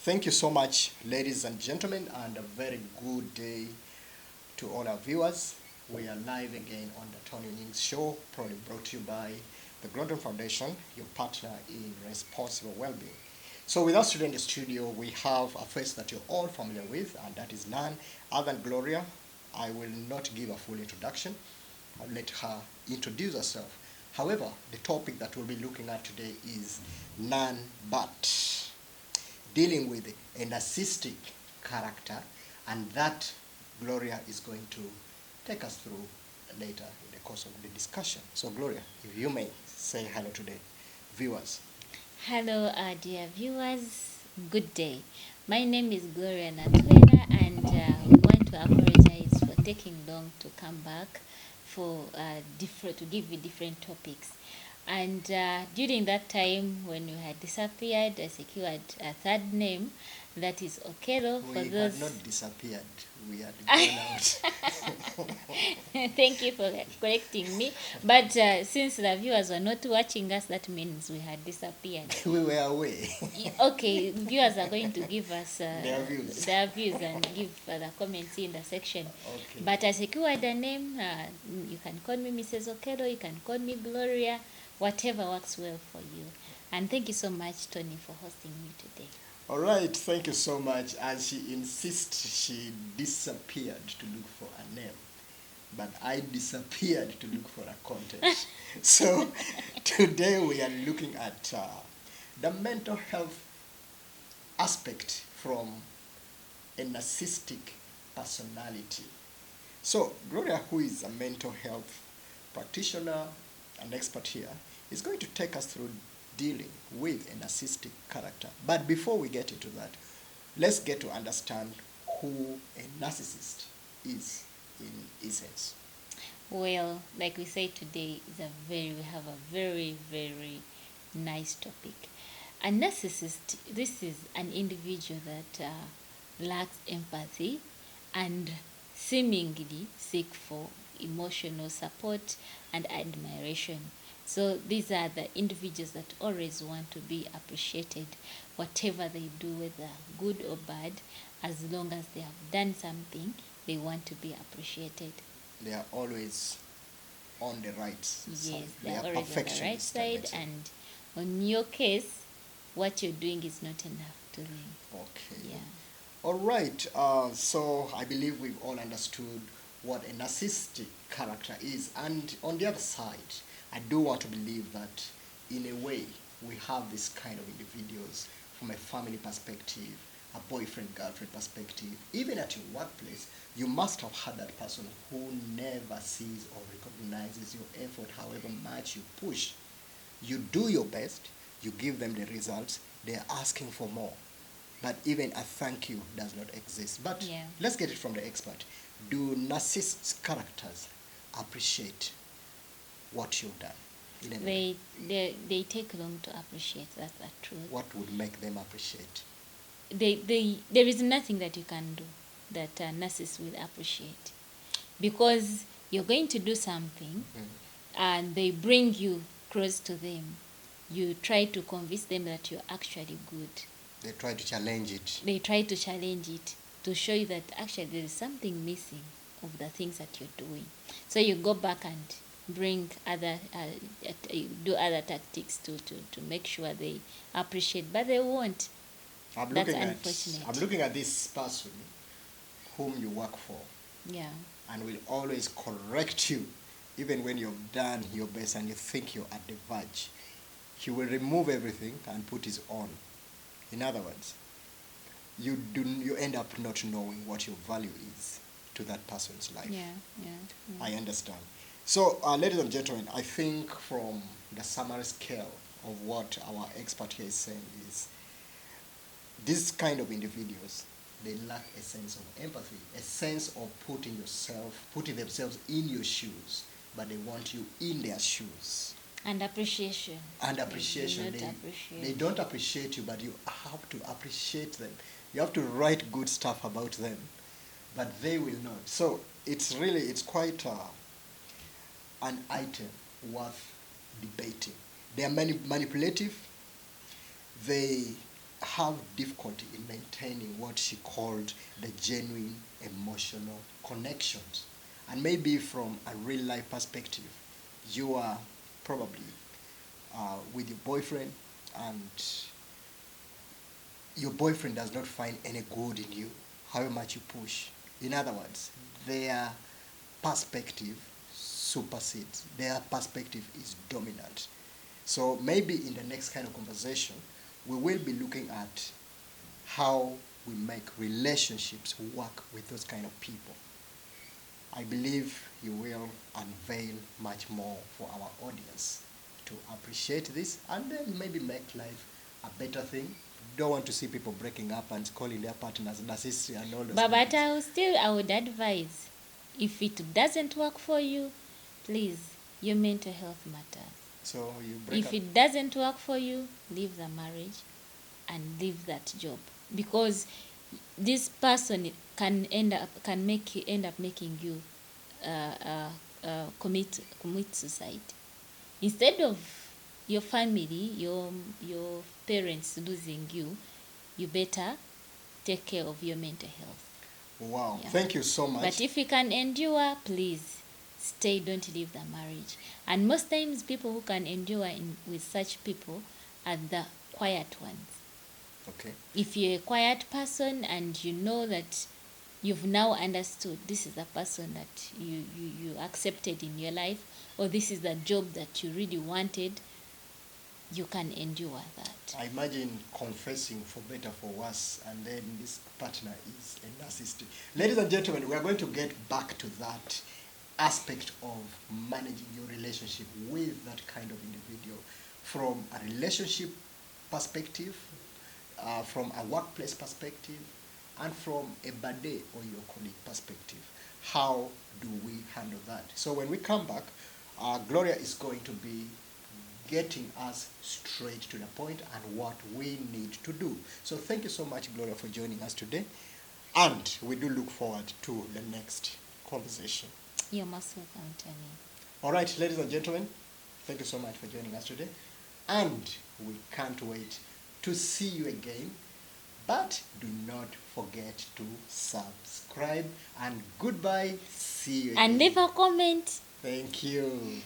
Thank you so much, ladies and gentlemen, and a very good day to all our viewers. We are live again on the Tony Onying show, probably brought to you by the Gloria Foundation, your partner in responsible well-being. So with us today in the studio, we have a face that you're all familiar with, and that is none other than Gloria. I will not give a full introduction. I'll let her introduce herself. However, the topic that we'll be looking at today is none but dealing with a narcissistic character, and that Gloria is going to take us through later in the course of the discussion. So Gloria, if you may say hello to the viewers. Hello, dear viewers. Good day. My name is Gloria Natwena, and we want to apologize for taking long to come back for to give you different topics. And during that time when you had disappeared, I secured a third name, that is Okelo. We had not disappeared. We had gone out. Thank you for correcting me. But since the viewers were not watching us, that means we had disappeared. We were away. Okay, viewers are going to give us Their views. and give the comments in the section. Okay. But I secured a name. You can call me Mrs. Okelo, you can call me Gloria, whatever works well for you. And thank you so much, Tony, for hosting me today. All right, thank you so much. As she insists, she disappeared to look for a name, but I disappeared to look for a content. So today we are looking at the mental health aspect from a narcissistic personality. So Gloria, who is a mental health practitioner and expert here, is going to take us through dealing with a narcissistic character. But before we get into that, let's get to understand who a narcissist is in essence. Well, like we say today, we have a very, very nice topic. A narcissist, this is an individual that lacks empathy and seemingly seek for emotional support and admiration. So these are the individuals that always want to be appreciated, whatever they do, whether good or bad. As long as they have done something, they want to be appreciated. They are always on the right side. Yes, they are always on the right perfectionists, side, and on your case, what you're doing is not enough to them. Okay. Yeah. All right. So I believe we've all understood what a narcissistic character is. And on the other side, I do want to believe that in a way we have this kind of individuals from a family perspective, a boyfriend-girlfriend perspective. Even at your workplace, you must have had that person who never sees or recognizes your effort, however much you push. You do your best, you give them the results, they're asking for more. But even a thank you does not exist. But Yeah. let's get it from the expert. Do narcissist characters appreciate what you've done? In any way? They take long to appreciate that truth. What would make them appreciate? There is nothing that you can do that a narcissist will appreciate, because you're going to do something and they bring you close to them. You try to convince them that you're actually good. They try to challenge it. They try to challenge it to show you that actually there is something missing of the things that you're doing. So you go back and bring other do other tactics to make sure they appreciate, but they won't. I'm That's looking unfortunate. I'm looking at this person whom you work for, Yeah. and will always correct you even when you've done your best and you think you're at the verge. He will remove everything and put his own. In other words, you end up not knowing what your value is to that person's life. Yeah. I understand. So, ladies and gentlemen, I think from the summary scale of what our expert here is saying is, these kind of individuals, they lack a sense of empathy, a sense of putting themselves in your shoes, but they want you in their shoes. And appreciation. And appreciation. They don't appreciate you, but you have to appreciate them. You have to write good stuff about them, but they will not. So it's quite an item worth debating. They are manipulative. They have difficulty in maintaining what she called the genuine emotional connections. And maybe from a real life perspective, you are probably with your boyfriend, and your boyfriend does not find any good in you, however much you push. In other words, their perspective supersedes, their perspective is dominant. So maybe in the next kind of conversation, we will be looking at how we make relationships work with those kind of people. I believe you will unveil much more for our audience to appreciate this and then maybe make life a better thing. Don't want to see people breaking up and calling their partners narcissistic and all those But things. I would advise, if it doesn't work for you, please, your mental health matters. So you break If up. it doesn't work for you, leave the marriage and leave that job, because this person can end up making you commit suicide. Instead of your family, your parents losing you, you better take care of your mental health. Wow, Yeah. thank you so much. But if you can endure, please stay, don't leave the marriage. And most times people who can endure with such people are the quiet ones. Okay. If you're a quiet person and you know that you've now understood this is the person that you accepted in your life, or this is the job that you really wanted, you can endure that. I imagine confessing for better, for worse, and then this partner is a narcissist. Ladies and gentlemen, we are going to get back to that aspect of managing your relationship with that kind of individual from a relationship perspective, from a workplace perspective, and from a birthday or your colleague perspective. How do we handle that? So when we come back, Gloria is going to be getting us straight to the point and what we need to do. So thank you so much, Gloria, for joining us today. And we do look forward to the next conversation. You're most welcome, Tony. All right, ladies and gentlemen, thank you so much for joining us today. And we can't wait to see you again. But do not forget to subscribe. And goodbye. See you again. And leave a comment. Thank you.